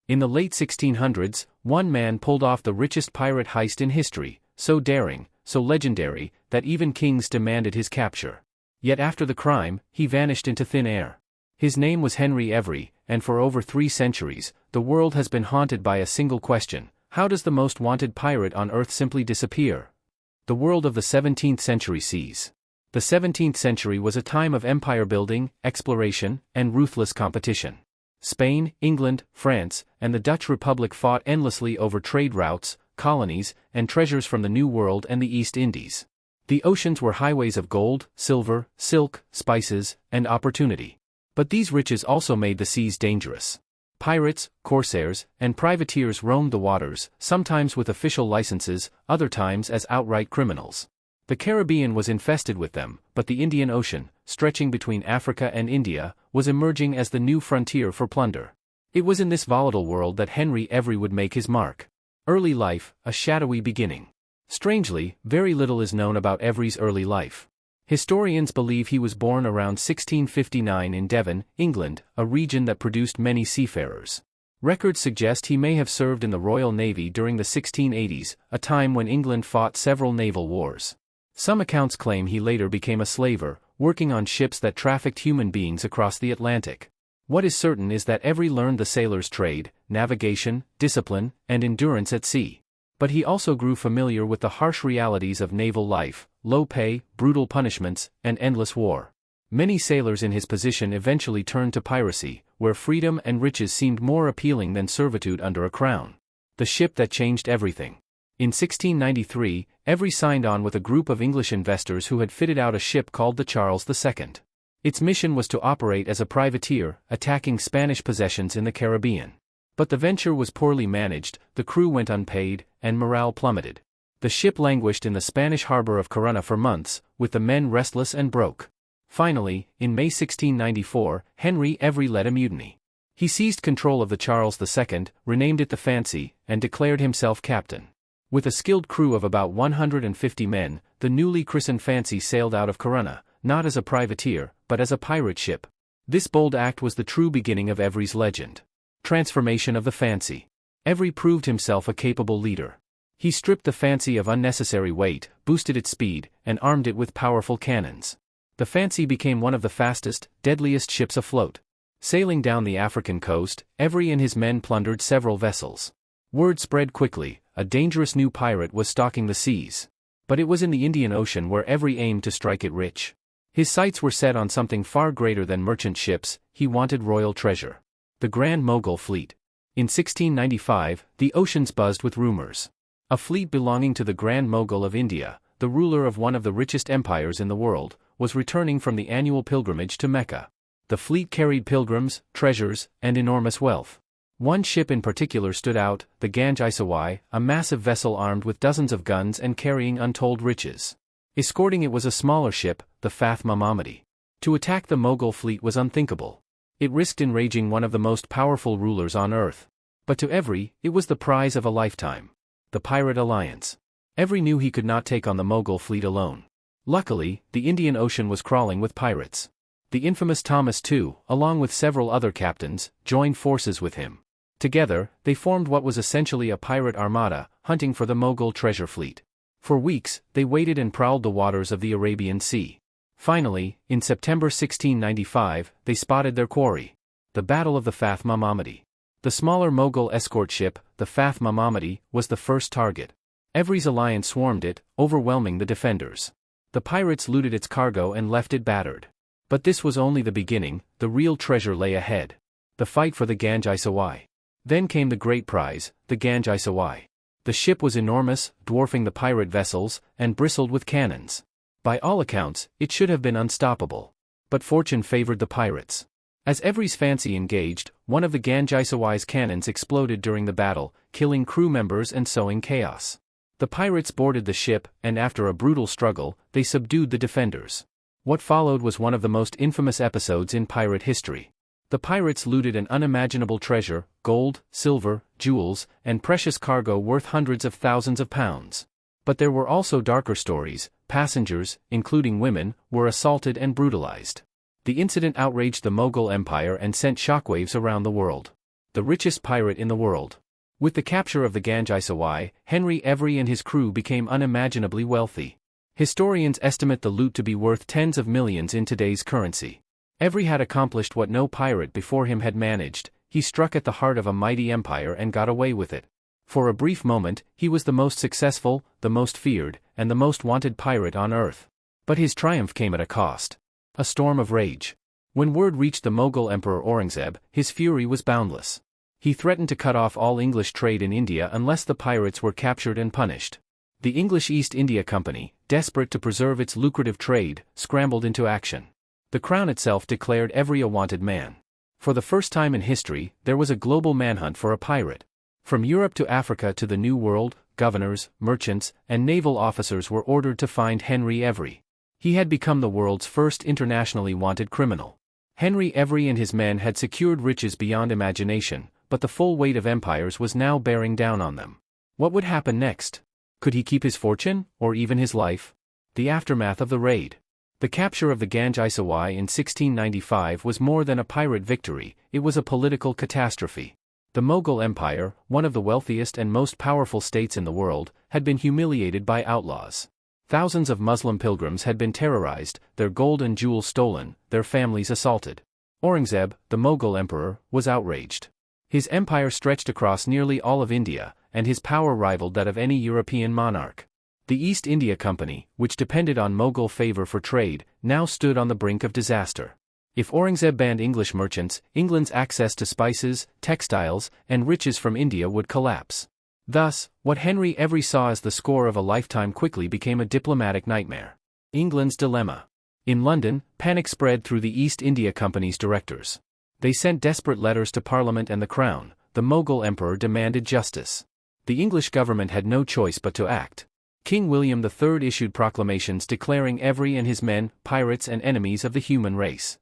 In the late 1600s, one man pulled off the richest pirate heist in history, so daring, so legendary, that even kings demanded his capture. Yet after the crime, he vanished into thin air. His name was Henry Every, and for over 3 centuries, the world has been haunted by a single question: how does the most wanted pirate on Earth simply disappear? The world of the 17th century seas. The 17th century was a time of empire building, exploration, and ruthless competition. Spain, England, France, and the Dutch Republic fought endlessly over trade routes, colonies, and treasures from the New World and the East Indies. The oceans were highways of gold, silver, silk, spices, and opportunity. But these riches also made the seas dangerous. Pirates, corsairs, and privateers roamed the waters, sometimes with official licenses, other times as outright criminals. The Caribbean was infested with them, but the Indian Ocean, stretching between Africa and India, was emerging as the new frontier for plunder. It was in this volatile world that Henry Every would make his mark. Early life, a shadowy beginning. Strangely, very little is known about Every's early life. Historians believe he was born around 1659 in Devon, England, a region that produced many seafarers. Records suggest he may have served in the Royal Navy during the 1680s, a time when England fought several naval wars. Some accounts claim he later became a slaver, working on ships that trafficked human beings across the Atlantic. What is certain is that Every learned the sailor's trade, navigation, discipline, and endurance at sea. But he also grew familiar with the harsh realities of naval life: low pay, brutal punishments, and endless war. Many sailors in his position eventually turned to piracy, where freedom and riches seemed more appealing than servitude under a crown. The ship that changed everything. In 1693, Every signed on with a group of English investors who had fitted out a ship called the Charles II. Its mission was to operate as a privateer, attacking Spanish possessions in the Caribbean. But the venture was poorly managed, the crew went unpaid, and morale plummeted. The ship languished in the Spanish harbor of Corunna for months, with the men restless and broke. Finally, in May 1694, Henry Every led a mutiny. He seized control of the Charles II, renamed it the Fancy, and declared himself captain. With a skilled crew of about 150 men, the newly christened Fancy sailed out of Corunna, not as a privateer, but as a pirate ship. This bold act was the true beginning of Every's legend. Transformation of the Fancy. Every proved himself a capable leader. He stripped the Fancy of unnecessary weight, boosted its speed, and armed it with powerful cannons. The Fancy became one of the fastest, deadliest ships afloat. Sailing down the African coast, Every and his men plundered several vessels. Word spread quickly: a dangerous new pirate was stalking the seas. But it was in the Indian Ocean where Every aimed to strike it rich. His sights were set on something far greater than merchant ships. He wanted royal treasure. The Grand Mughal fleet. In 1695, the oceans buzzed with rumors. A fleet belonging to the Grand Mughal of India, the ruler of one of the richest empires in the world, was returning from the annual pilgrimage to Mecca. The fleet carried pilgrims, treasures, and enormous wealth. One ship in particular stood out, the Ganj-i-Sawai, a massive vessel armed with dozens of guns and carrying untold riches. Escorting it was a smaller ship, the Fath Mamamadi. To attack the Mughal fleet was unthinkable. It risked enraging one of the most powerful rulers on earth. But to Every, it was the prize of a lifetime. The Pirate Alliance. Every knew he could not take on the Mughal fleet alone. Luckily, the Indian Ocean was crawling with pirates. The infamous Thomas II, along with several other captains, joined forces with him. Together, they formed what was essentially a pirate armada, hunting for the Mughal treasure fleet. For weeks, they waited and prowled the waters of the Arabian Sea. Finally, in September 1695, they spotted their quarry. The Battle of the Fath Mamamadi. The smaller Mughal escort ship, the Fath Mamamadi, was the first target. Every's alliance swarmed it, overwhelming the defenders. The pirates looted its cargo and left it battered. But this was only the beginning. The real treasure lay ahead. The fight for the Ganj-i-Sawai. Then came the great prize, the Ganj-i-Sawai. The ship was enormous, dwarfing the pirate vessels, and bristled with cannons. By all accounts, it should have been unstoppable. But fortune favored the pirates. As Every's Fancy engaged, one of the Ganj-i-Sawai's cannons exploded during the battle, killing crew members and sowing chaos. The pirates boarded the ship, and after a brutal struggle, they subdued the defenders. What followed was one of the most infamous episodes in pirate history. The pirates looted an unimaginable treasure: gold, silver, jewels, and precious cargo worth hundreds of thousands of pounds. But there were also darker stories. Passengers, including women, were assaulted and brutalized. The incident outraged the Mughal Empire and sent shockwaves around the world. the richest pirate in the world. With the capture of the Ganj-i-Sawai, Henry Every and his crew became unimaginably wealthy. Historians estimate the loot to be worth tens of millions in today's currency. Every had accomplished what no pirate before him had managed. He struck at the heart of a mighty empire and got away with it. For a brief moment, he was the most successful, the most feared, and the most wanted pirate on earth. But his triumph came at a cost. A storm of rage. When word reached the Mughal Emperor Aurangzeb, his fury was boundless. He threatened to cut off all English trade in India unless the pirates were captured and punished. The English East India Company, desperate to preserve its lucrative trade, scrambled into action. The crown itself declared Every a wanted man. For the first time in history, there was a global manhunt for a pirate. From Europe to Africa to the New World, governors, merchants, and naval officers were ordered to find Henry Every. He had become the world's first internationally wanted criminal. Henry Every and his men had secured riches beyond imagination, but the full weight of empires was now bearing down on them. What would happen next? Could he keep his fortune, or even his life? The aftermath of the raid. The capture of the Ganj-i-Sawai in 1695 was more than a pirate victory, it was a political catastrophe. The Mughal Empire, one of the wealthiest and most powerful states in the world, had been humiliated by outlaws. Thousands of Muslim pilgrims had been terrorized, their gold and jewels stolen, their families assaulted. Aurangzeb, the Mughal emperor, was outraged. His empire stretched across nearly all of India, and his power rivaled that of any European monarch. The East India Company, which depended on Mughal favor for trade, now stood on the brink of disaster. If Aurangzeb banned English merchants, England's access to spices, textiles, and riches from India would collapse. Thus, what Henry Every saw as the score of a lifetime quickly became a diplomatic nightmare. England's dilemma. In London, panic spread through the East India Company's directors. They sent desperate letters to Parliament and the Crown. The Mughal Emperor demanded justice. The English government had no choice but to act. King William III issued proclamations declaring Every and his men pirates and enemies of the human race.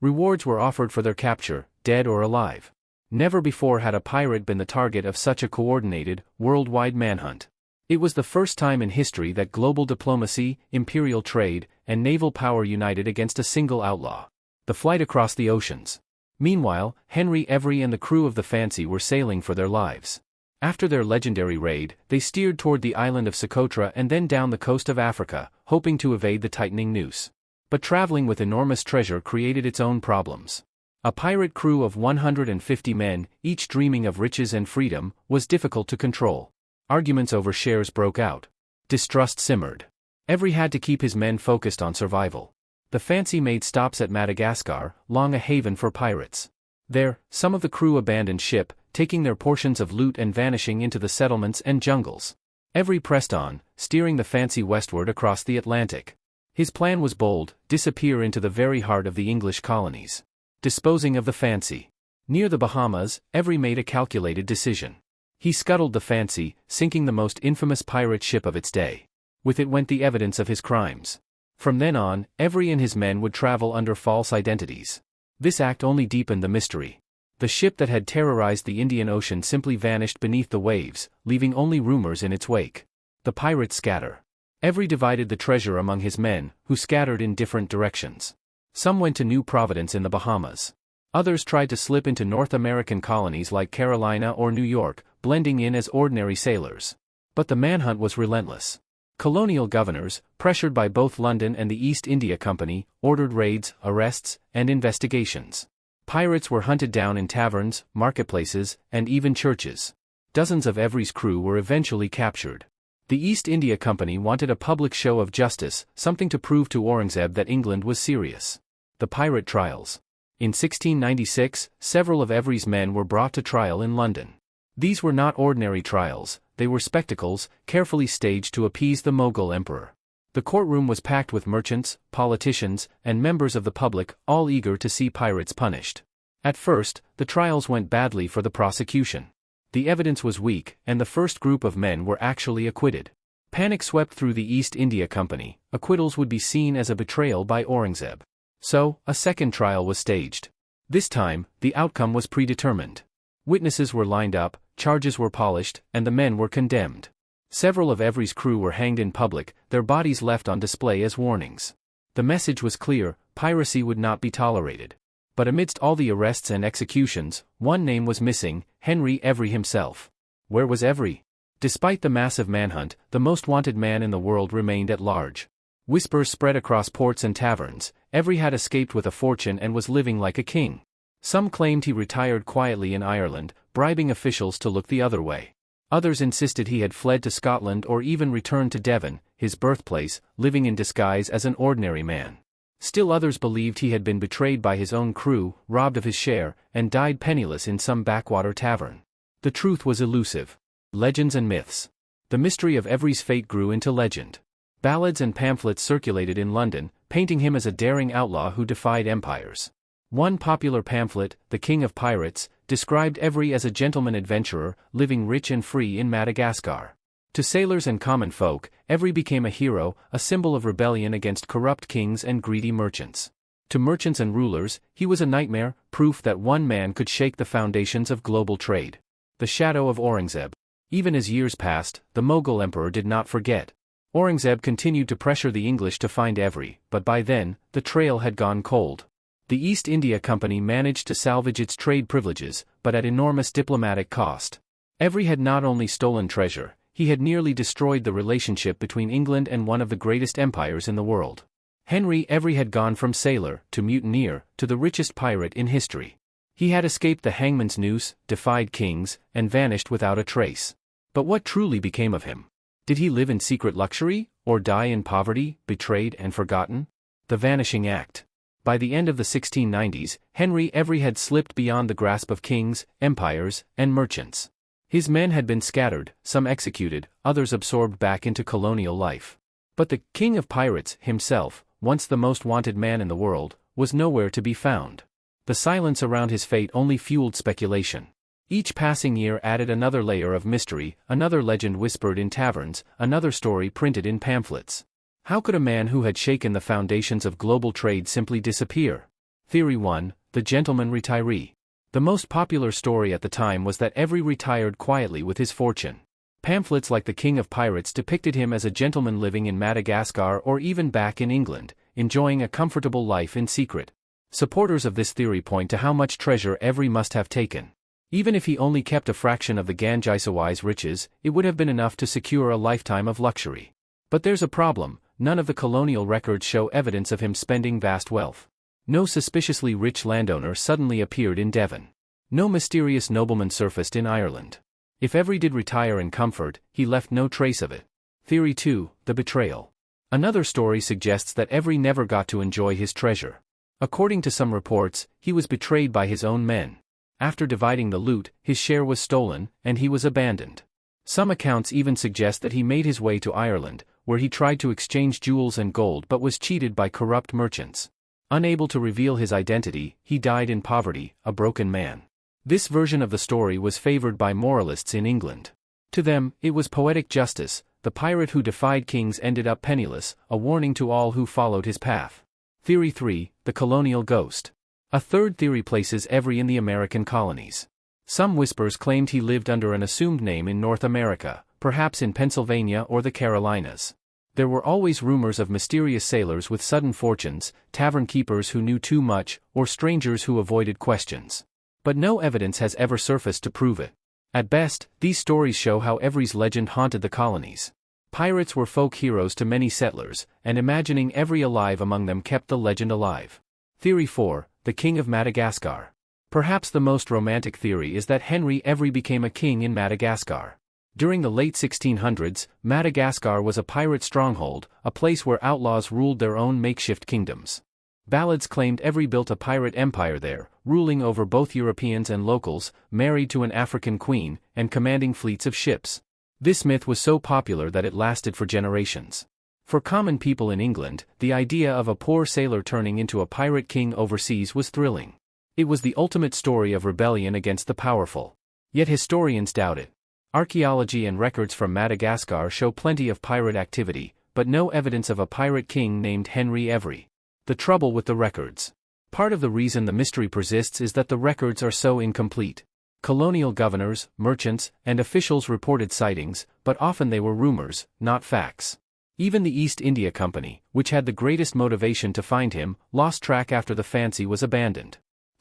Rewards were offered for their capture, dead or alive. Never before had a pirate been the target of such a coordinated, worldwide manhunt. It was the first time in history that global diplomacy, imperial trade, and naval power united against a single outlaw. The flight across the oceans. Meanwhile, Henry Every and the crew of the Fancy were sailing for their lives. After their legendary raid, they steered toward the island of Socotra and then down the coast of Africa, hoping to evade the tightening noose. But traveling with enormous treasure created its own problems. A pirate crew of 150 men, each dreaming of riches and freedom, was difficult to control. Arguments over shares broke out. Distrust simmered. Every had to keep his men focused on survival. The Fancy made stops at Madagascar, long a haven for pirates. There, some of the crew abandoned ship, taking their portions of loot and vanishing into the settlements and jungles. Every pressed on, steering the Fancy westward across the Atlantic. His plan was bold: disappear into the very heart of the English colonies. Disposing of the Fancy. Near the Bahamas, Every made a calculated decision. He scuttled the Fancy, sinking the most infamous pirate ship of its day. With it went the evidence of his crimes. From then on, Every and his men would travel under false identities. This act only deepened the mystery. The ship that had terrorized the Indian Ocean simply vanished beneath the waves, leaving only rumors in its wake. The pirates scatter. Every divided the treasure among his men, who scattered in different directions. Some went to New Providence in the Bahamas. Others tried to slip into North American colonies like Carolina or New York, blending in as ordinary sailors. But the manhunt was relentless. Colonial governors, pressured by both London and the East India Company, ordered raids, arrests, and investigations. Pirates were hunted down in taverns, marketplaces, and even churches. Dozens of Every's crew were eventually captured. The East India Company wanted a public show of justice, something to prove to Aurangzeb that England was serious. The pirate trials. In 1696, several of Every's men were brought to trial in London. These were not ordinary trials, they were spectacles, carefully staged to appease the Mughal emperor. The courtroom was packed with merchants, politicians, and members of the public, all eager to see pirates punished. At first, the trials went badly for the prosecution. The evidence was weak, and the first group of men were actually acquitted. Panic swept through the East India Company. Acquittals would be seen as a betrayal by Aurangzeb. So, a second trial was staged. This time, the outcome was predetermined. Witnesses were lined up, charges were polished, and the men were condemned. Several of Every's crew were hanged in public, their bodies left on display as warnings. The message was clear: piracy would not be tolerated. But amidst all the arrests and executions, one name was missing: Henry Every himself. Where was Every? Despite the massive manhunt, the most wanted man in the world remained at large. Whispers spread across ports and taverns: Every had escaped with a fortune and was living like a king. Some claimed he retired quietly in Ireland, bribing officials to look the other way. Others insisted he had fled to Scotland or even returned to Devon, his birthplace, living in disguise as an ordinary man. Still others believed he had been betrayed by his own crew, robbed of his share, and died penniless in some backwater tavern. The truth was elusive. Legends and myths. The mystery of Every's fate grew into legend. Ballads and pamphlets circulated in London, painting him as a daring outlaw who defied empires. One popular pamphlet, The King of Pirates, described Every as a gentleman adventurer, living rich and free in Madagascar. To sailors and common folk, Every became a hero, a symbol of rebellion against corrupt kings and greedy merchants. To merchants and rulers, he was a nightmare, proof that one man could shake the foundations of global trade. The shadow of Aurangzeb. Even as years passed, the Mughal emperor did not forget. Aurangzeb continued to pressure the English to find Every, but by then, the trail had gone cold. The East India Company managed to salvage its trade privileges, but at enormous diplomatic cost. Every had not only stolen treasure, he had nearly destroyed the relationship between England and one of the greatest empires in the world. Henry Every had gone from sailor, to mutineer, to the richest pirate in history. He had escaped the hangman's noose, defied kings, and vanished without a trace. But what truly became of him? Did he live in secret luxury, or die in poverty, betrayed and forgotten? The Vanishing Act. By the end of the 1690s, Henry Every had slipped beyond the grasp of kings, empires, and merchants. His men had been scattered, some executed, others absorbed back into colonial life. But the King of Pirates, himself, once the most wanted man in the world, was nowhere to be found. The silence around his fate only fueled speculation. Each passing year added another layer of mystery, another legend whispered in taverns, another story printed in pamphlets. How could a man who had shaken the foundations of global trade simply disappear? Theory 1, the gentleman retiree. The most popular story at the time was that Every retired quietly with his fortune. Pamphlets like The King of Pirates depicted him as a gentleman living in Madagascar or even back in England, enjoying a comfortable life in secret. Supporters of this theory point to how much treasure Every must have taken. Even if he only kept a fraction of the Ganj-i-Sawai's riches, it would have been enough to secure a lifetime of luxury. But there's a problem: none of the colonial records show evidence of him spending vast wealth. No suspiciously rich landowner suddenly appeared in Devon. No mysterious nobleman surfaced in Ireland. If Every did retire in comfort, he left no trace of it. Theory 2, the betrayal. Another story suggests that Every never got to enjoy his treasure. According to some reports, he was betrayed by his own men. After dividing the loot, his share was stolen, and he was abandoned. Some accounts even suggest that he made his way to Ireland, where he tried to exchange jewels and gold but was cheated by corrupt merchants. Unable to reveal his identity, he died in poverty, a broken man. This version of the story was favored by moralists in England. To them, it was poetic justice: the pirate who defied kings ended up penniless, a warning to all who followed his path. Theory 3, the colonial ghost. A third theory places Every in the American colonies. Some whispers claimed he lived under an assumed name in North America, perhaps in Pennsylvania or the Carolinas. There were always rumors of mysterious sailors with sudden fortunes, tavern keepers who knew too much, or strangers who avoided questions. But no evidence has ever surfaced to prove it. At best, these stories show how Every's legend haunted the colonies. Pirates were folk heroes to many settlers, and imagining Every alive among them kept the legend alive. Theory 4, the King of Madagascar. Perhaps the most romantic theory is that Henry Every became a king in Madagascar. During the late 1600s, Madagascar was a pirate stronghold, a place where outlaws ruled their own makeshift kingdoms. Ballads claimed Every built a pirate empire there, ruling over both Europeans and locals, married to an African queen, and commanding fleets of ships. This myth was so popular that it lasted for generations. For common people in England, the idea of a poor sailor turning into a pirate king overseas was thrilling. It was the ultimate story of rebellion against the powerful. Yet historians doubt it. Archaeology and records from Madagascar show plenty of pirate activity, but no evidence of a pirate king named Henry Every. The trouble with the records. Part of the reason the mystery persists is that the records are so incomplete. Colonial governors, merchants, and officials reported sightings, but often they were rumors, not facts. Even the East India Company, which had the greatest motivation to find him, lost track after the fancy was abandoned.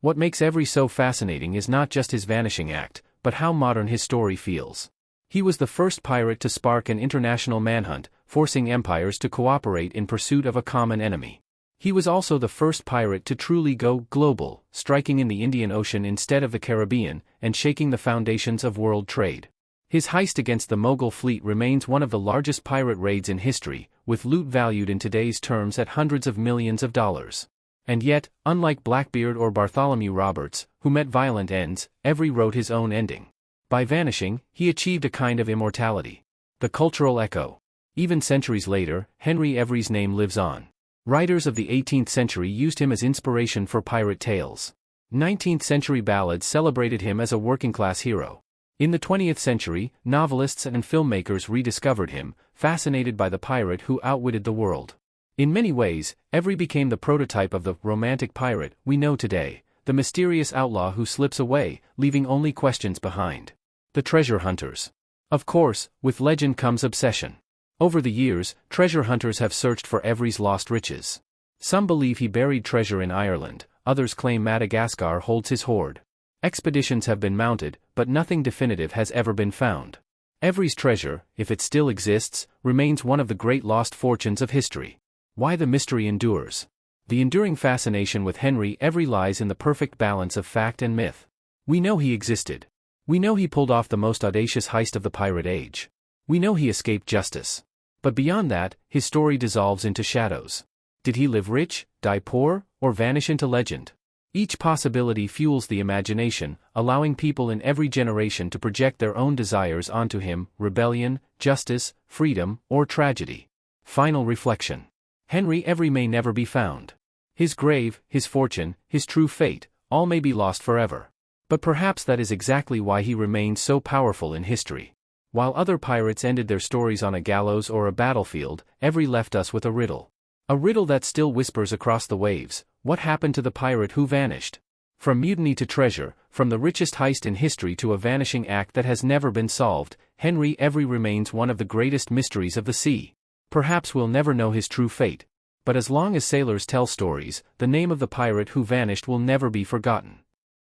What makes Every so fascinating is not just his vanishing act, but how modern his story feels. He was the first pirate to spark an international manhunt, forcing empires to cooperate in pursuit of a common enemy. He was also the first pirate to truly go global, striking in the Indian Ocean instead of the Caribbean, and shaking the foundations of world trade. His heist against the Mughal fleet remains one of the largest pirate raids in history, with loot valued in today's terms at hundreds of millions of dollars. And yet, unlike Blackbeard or Bartholomew Roberts, who met violent ends, Every wrote his own ending. By vanishing, he achieved a kind of immortality. The cultural echo. Even centuries later, Henry Every's name lives on. Writers of the 18th century used him as inspiration for pirate tales. 19th century ballads celebrated him as a working-class hero. In the 20th century, novelists and filmmakers rediscovered him, fascinated by the pirate who outwitted the world. In many ways, Every became the prototype of the romantic pirate we know today, the mysterious outlaw who slips away, leaving only questions behind. The treasure hunters. Of course, with legend comes obsession. Over the years, treasure hunters have searched for Every's lost riches. Some believe he buried treasure in Ireland, others claim Madagascar holds his hoard. Expeditions have been mounted, but nothing definitive has ever been found. Every's treasure, if it still exists, remains one of the great lost fortunes of history. Why the mystery endures. The enduring fascination with Henry Every lies in the perfect balance of fact and myth. We know he existed. We know he pulled off the most audacious heist of the pirate age. We know he escaped justice. But beyond that, his story dissolves into shadows. Did he live rich, die poor, or vanish into legend? Each possibility fuels the imagination, allowing people in every generation to project their own desires onto him: rebellion, justice, freedom, or tragedy. Final reflection. Henry Every may never be found. His grave, his fortune, his true fate, all may be lost forever. But perhaps that is exactly why he remains so powerful in history. While other pirates ended their stories on a gallows or a battlefield, Every left us with a riddle. A riddle that still whispers across the waves: what happened to the pirate who vanished? From mutiny to treasure, from the richest heist in history to a vanishing act that has never been solved, Henry Every remains one of the greatest mysteries of the sea. Perhaps we'll never know his true fate. But as long as sailors tell stories, the name of the pirate who vanished will never be forgotten.